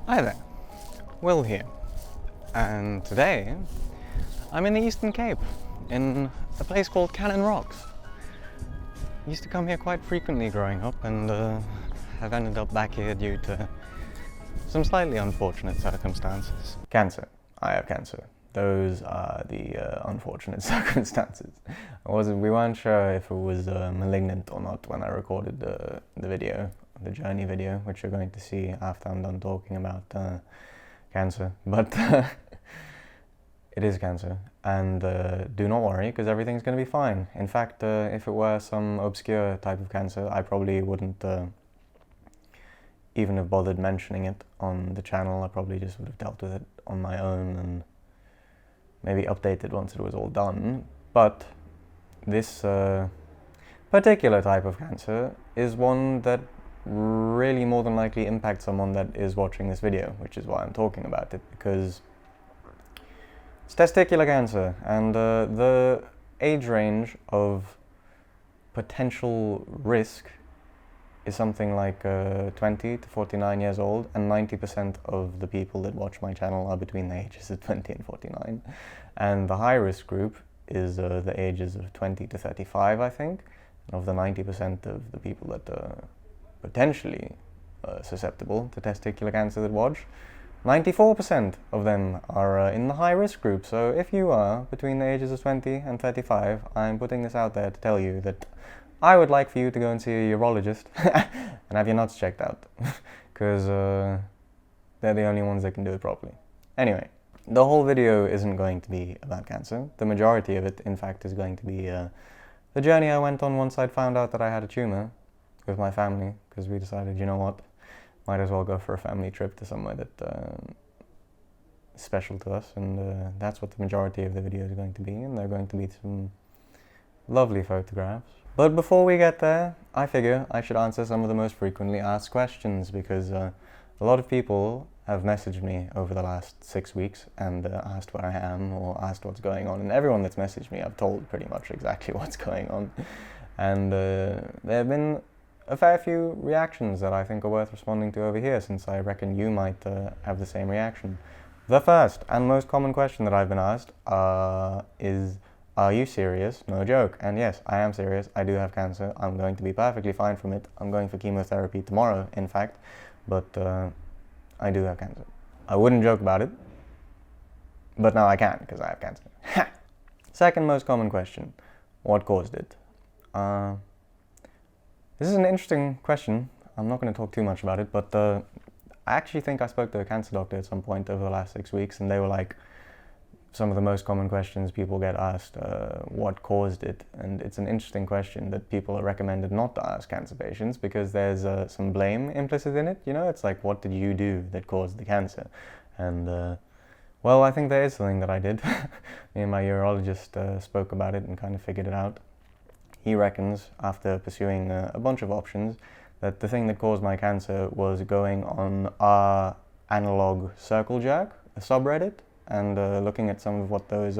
Hi there, Will here, and today I'm in the Eastern Cape, in a place called Cannon Rocks. I used to come here quite frequently growing up, and have ended up back here due to some slightly unfortunate circumstances. Cancer. I have cancer. Those are the unfortunate circumstances. We weren't sure if it was malignant or not when I recorded the video, the journey video, which you're going to see after I'm done talking about cancer. But it is cancer, and do not worry, because everything's going to be fine. In fact, if it were some obscure type of cancer, I probably wouldn't even have bothered mentioning it on the channel. I probably just would have dealt with it on my own and maybe updated once it was all done. But this particular type of cancer is one that really more than likely impacts someone that is watching this video, which is why I'm talking about it, because it's testicular cancer, and the age range of potential risk is something like 20 to 49 years old, and 90% of the people that watch my channel are between the ages of 20 and 49. And the high risk group is the ages of 20 to 35, I think. And of the 90% of the people that are potentially susceptible to testicular cancer that watch, 94% of them are in the high risk group. So if you are between the ages of 20 and 35, I'm putting this out there to tell you that I would like for you to go and see a urologist and have your nuts checked out, because they're the only ones that can do it properly. Anyway, the whole video isn't going to be about cancer. The majority of it, in fact, is going to be the journey I went on once I'd found out that I had a tumor with my family, because we decided, you know what, might as well go for a family trip to somewhere that is special to us, and that's what the majority of the video is going to be, and there are going to be some lovely photographs. But before we get there, I figure I should answer some of the most frequently asked questions, because a lot of people have messaged me over the last 6 weeks and asked where I am or asked what's going on, and everyone that's messaged me I've told pretty much exactly what's going on, and there have been a fair few reactions that I think are worth responding to over here, since I reckon you might have the same reaction. The first and most common question that I've been asked is, are you serious? No joke. And yes, I am serious. I do have cancer. I'm going to be perfectly fine from it. I'm going for chemotherapy tomorrow, in fact, but I do have cancer. I wouldn't joke about it, but now I can, because I have cancer. Second most common question, what caused it? This is an interesting question. I'm not going to talk too much about it, but I actually think I spoke to a cancer doctor at some point over the last 6 weeks, and they were like, some of the most common questions people get asked, what caused it? And it's an interesting question that people are recommended not to ask cancer patients, because there's some blame implicit in it, you know? It's like, what did you do that caused the cancer? And well, I think there is something that I did. Me and my urologist spoke about it and kind of figured it out. He reckons, after pursuing a bunch of options, that the thing that caused my cancer was going on our analog circle jerk, a subreddit, and looking at some of what those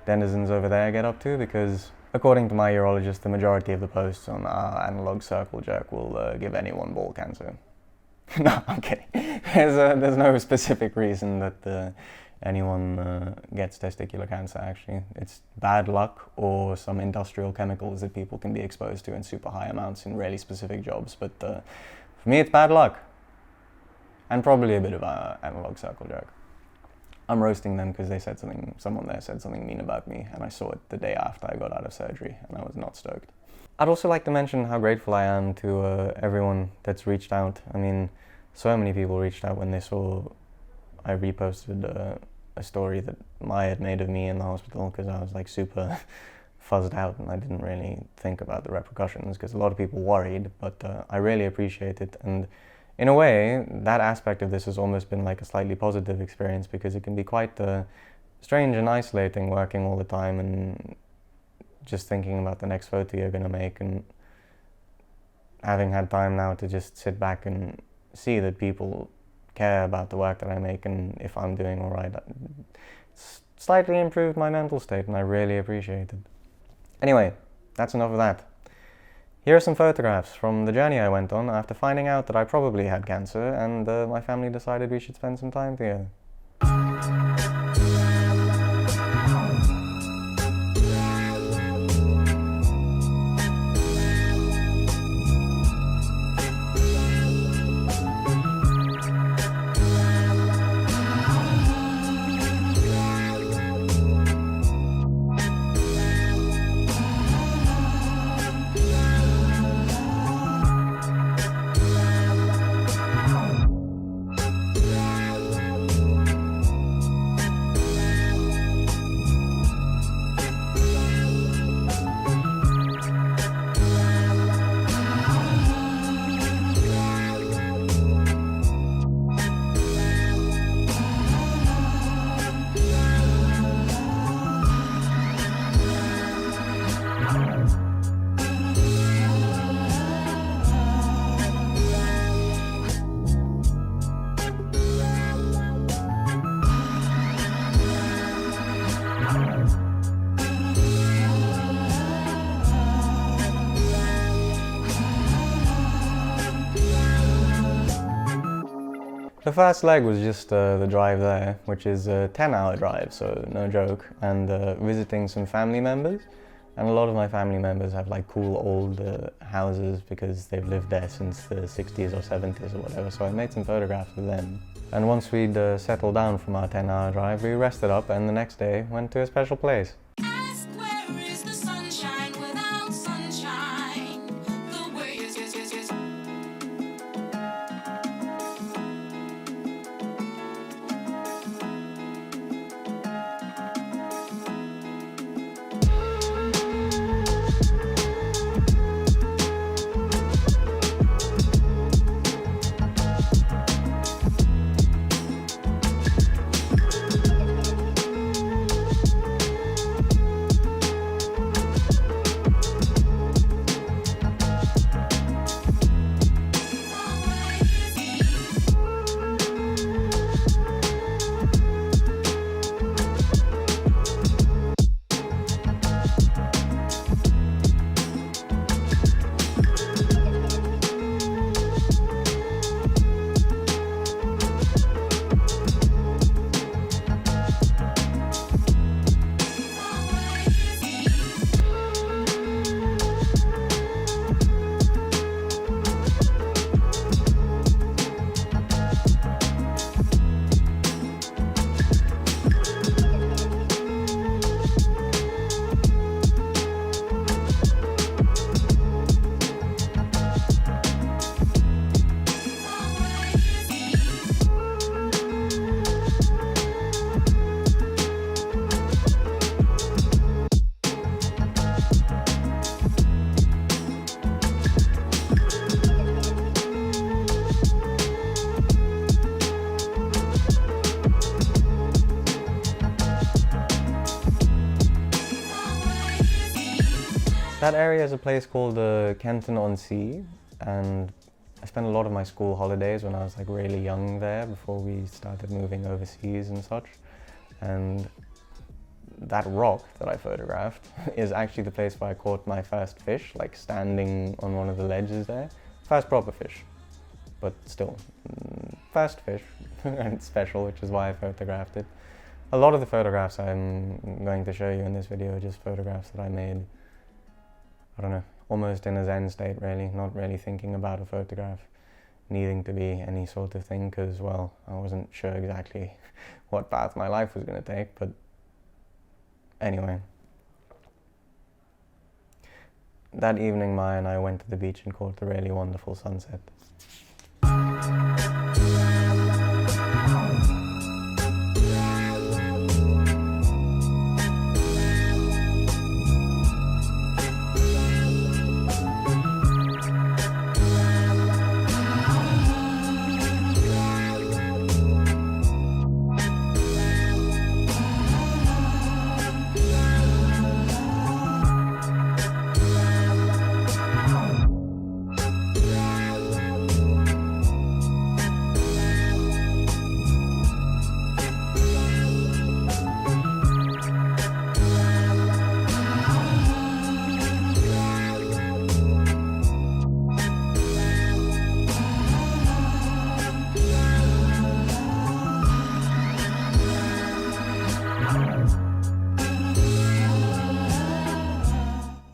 denizens over there get up to, because according to my urologist, the majority of the posts on our analog circle jerk will give anyone ball cancer. No, I'm kidding. There's no specific reason that anyone gets testicular cancer, actually. It's bad luck or some industrial chemicals that people can be exposed to in super high amounts in really specific jobs, but for me it's bad luck. And probably a bit of analog circle jerk. I'm roasting them because someone there said something mean about me, and I saw it the day after I got out of surgery, and I was not stoked. I'd also like to mention how grateful I am to everyone that's reached out. I mean, so many people reached out when they saw I reposted a story that Maya had made of me in the hospital, because I was like super fuzzed out and I didn't really think about the repercussions, because a lot of people worried, but I really appreciate it. And in a way, that aspect of this has almost been like a slightly positive experience, because it can be quite strange and isolating working all the time and just thinking about the next photo you're going to make, and having had time now to just sit back and see that people care about the work that I make and if I'm doing all right. It's slightly improved my mental state, and I really appreciate it. Anyway, that's enough of that. Here are some photographs from the journey I went on after finding out that I probably had cancer, and my family decided we should spend some time together. The first leg was just the drive there, which is a 10-hour drive, so no joke, and visiting some family members. And a lot of my family members have like cool old houses because they've lived there since the 60s or 70s or whatever, so I made some photographs of them. And once we'd settled down from our 10-hour drive, we rested up and the next day went to a special place. That area is a place called Kenton-on-Sea, and I spent a lot of my school holidays when I was like really young there before we started moving overseas and such. And that rock that I photographed is actually the place where I caught my first fish, like standing on one of the ledges there. First proper fish, but still, first fish, and it's special, which is why I photographed it. A lot of the photographs I'm going to show you in this video are just photographs that I made, I don't know, almost in a zen state really, not really thinking about a photograph needing to be any sort of thing, because, well, I wasn't sure exactly what path my life was going to take, but anyway. That evening, Maya and I went to the beach and caught a really wonderful sunset.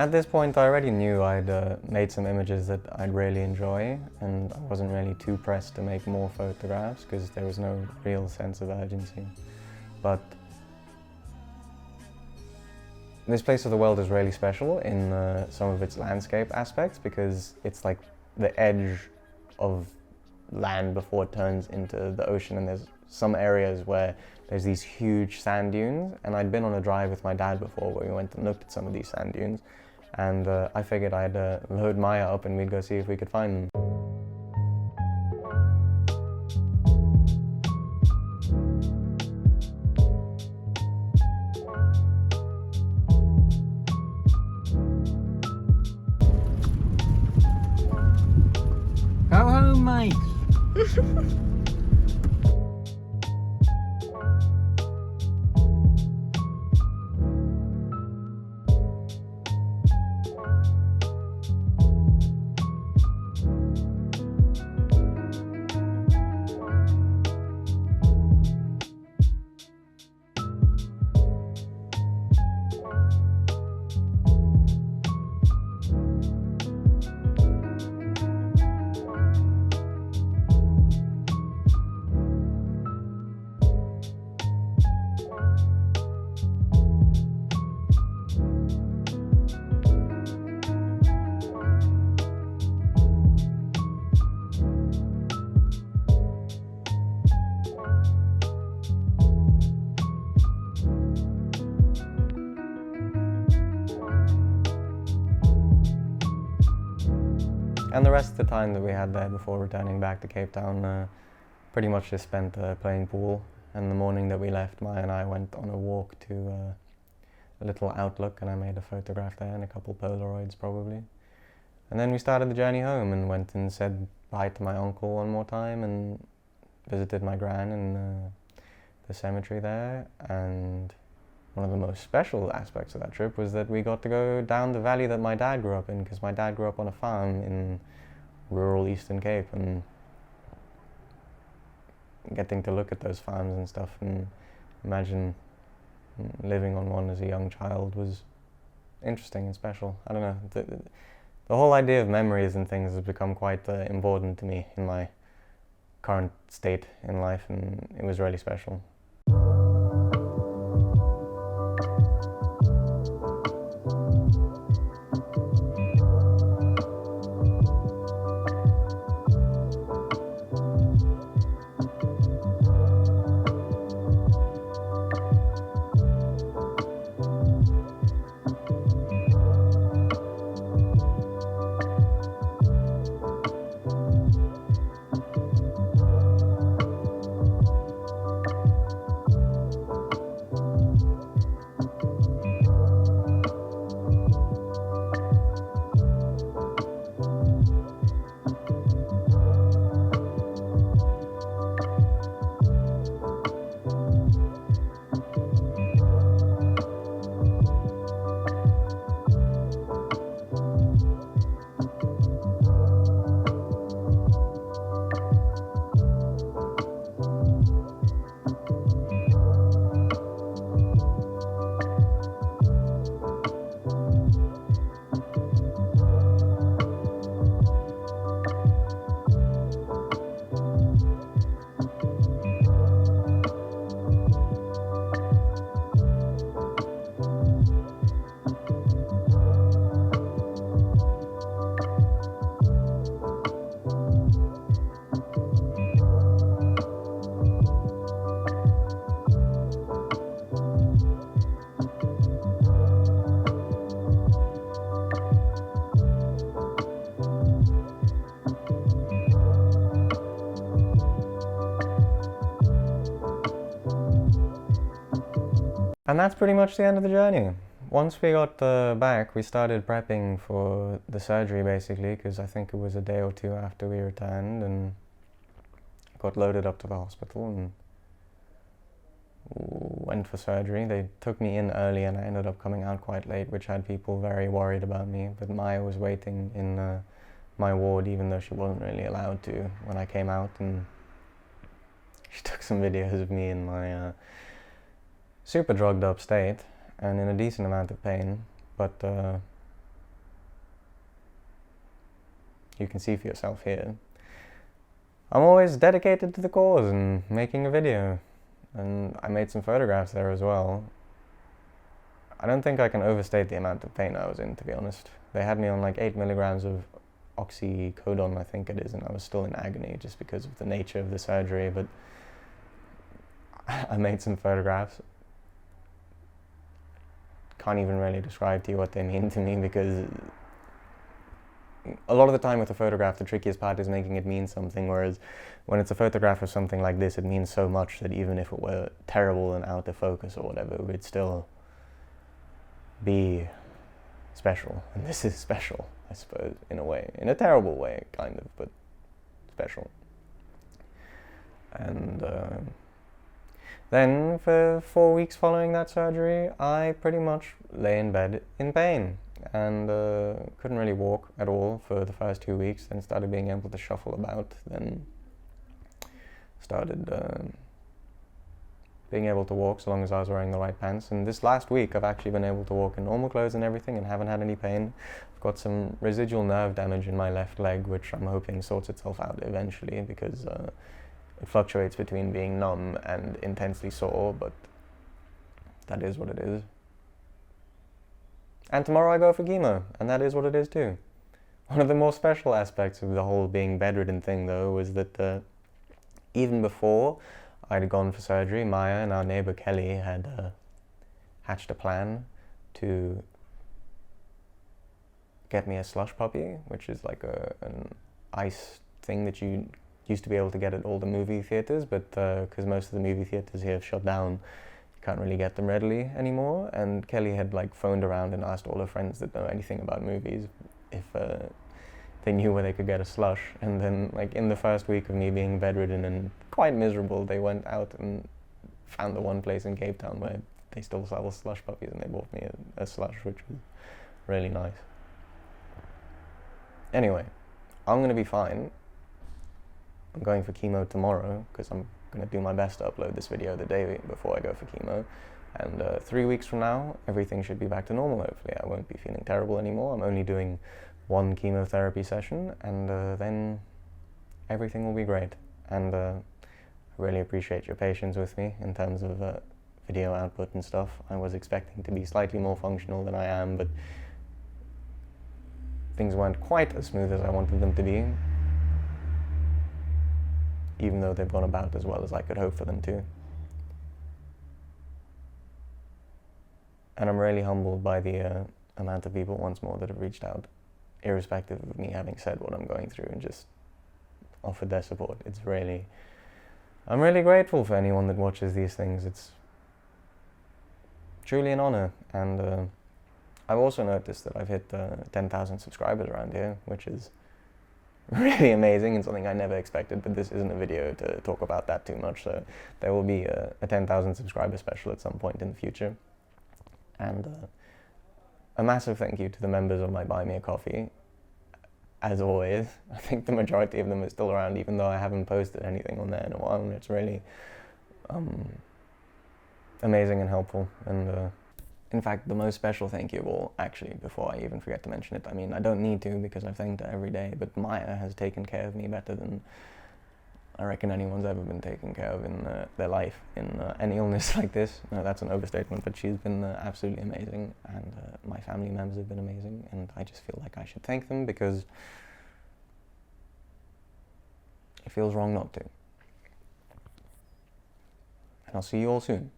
At this point I already knew I'd made some images that I'd really enjoy, and I wasn't really too pressed to make more photographs because there was no real sense of urgency. But this place of the world is really special in some of its landscape aspects, because it's like the edge of land before it turns into the ocean, and there's some areas where there's these huge sand dunes, and I'd been on a drive with my dad before where we went and looked at some of these sand dunes, and I figured I'd load Maya up and we'd go see if we could find them. Go home, mate. And the rest of the time that we had there before returning back to Cape Town pretty much just spent playing pool. And the morning that we left, Maya and I went on a walk to a little outlook, and I made a photograph there and a couple Polaroids probably. And then we started the journey home and went and said bye to my uncle one more time and visited my gran in the cemetery there. And one of the most special aspects of that trip was that we got to go down the valley that my dad grew up in, because my dad grew up on a farm in rural Eastern Cape, and getting to look at those farms and stuff and imagine living on one as a young child was interesting and special. I don't know, the whole idea of memories and things has become quite important to me in my current state in life, and it was really special. And that's pretty much the end of the journey. Once we got back, we started prepping for the surgery basically, because I think it was a day or two after we returned, and got loaded up to the hospital and went for surgery. They took me in early and I ended up coming out quite late, which had people very worried about me. But Maya was waiting in my ward, even though she wasn't really allowed to, when I came out, and she took some videos of me in my super drugged up state and in a decent amount of pain. But you can see for yourself here, I'm always dedicated to the cause and making a video. And I made some photographs there as well. I don't think I can overstate the amount of pain I was in, to be honest. They had me on like 8 milligrams of oxycodone, I think it is, and I was still in agony just because of the nature of the surgery, but I made some photographs. Can't even really describe to you what they mean to me, because a lot of the time with a photograph, the trickiest part is making it mean something, whereas when it's a photograph of something like this, it means so much that even if it were terrible and out of focus or whatever, it would still be special. And this is special, I suppose, in a way. In a terrible way, kind of, but special. And then for 4 weeks following that surgery, I pretty much lay in bed in pain. And couldn't really walk at all for the first 2 weeks, then started being able to shuffle about, then started being able to walk so long as I was wearing the right pants. And this last week I've actually been able to walk in normal clothes and everything and haven't had any pain. I've got some residual nerve damage in my left leg, which I'm hoping sorts itself out eventually, because it fluctuates between being numb and intensely sore, but that is what it is. And tomorrow I go for chemo, and that is what it is too. One of the more special aspects of the whole being bedridden thing, though, was that even before I'd gone for surgery, Maya and our neighbor Kelly had hatched a plan to get me a slush puppy, which is like an ice thing that you used to be able to get at all the movie theaters, but because most of the movie theaters here have shut down, can't really get them readily anymore. And Kelly had like phoned around and asked all her friends that know anything about movies if they knew where they could get a slush. And then like in the first week of me being bedridden and quite miserable, they went out and found the one place in Cape Town where they still sell slush puppies, and they bought me a slush, which was really nice. Anyway, I'm gonna be fine. I'm going for chemo tomorrow because I'm going to do my best to upload this video the day before I go for chemo, and 3 weeks from now everything should be back to normal. Hopefully I won't be feeling terrible anymore. I'm only doing 1 chemotherapy session, and then everything will be great. And I really appreciate your patience with me in terms of video output and stuff. I was expecting to be slightly more functional than I am, but things weren't quite as smooth as I wanted them to be, even though they've gone about as well as I could hope for them to. And I'm really humbled by the amount of people once more that have reached out, irrespective of me having said what I'm going through, and just offered their support. It's really, I'm really grateful for anyone that watches these things. It's truly an honor. And I've also noticed that I've hit 10,000 subscribers around here, which is really amazing and something I never expected, but this isn't a video to talk about that too much, so there will be a 10,000 subscriber special at some point in the future. And a massive thank you to the members of my Buy Me a Coffee. As always, I think the majority of them are still around, even though I haven't posted anything on there in a while, and it's really amazing and helpful. And in fact, the most special thank you of all, actually, before I even forget to mention it, I mean, I don't need to because I've thanked her every day, but Maya has taken care of me better than I reckon anyone's ever been taken care of in their life in any illness like this. No, that's an overstatement, but she's been absolutely amazing, and my family members have been amazing, and I just feel like I should thank them because it feels wrong not to. And I'll see you all soon.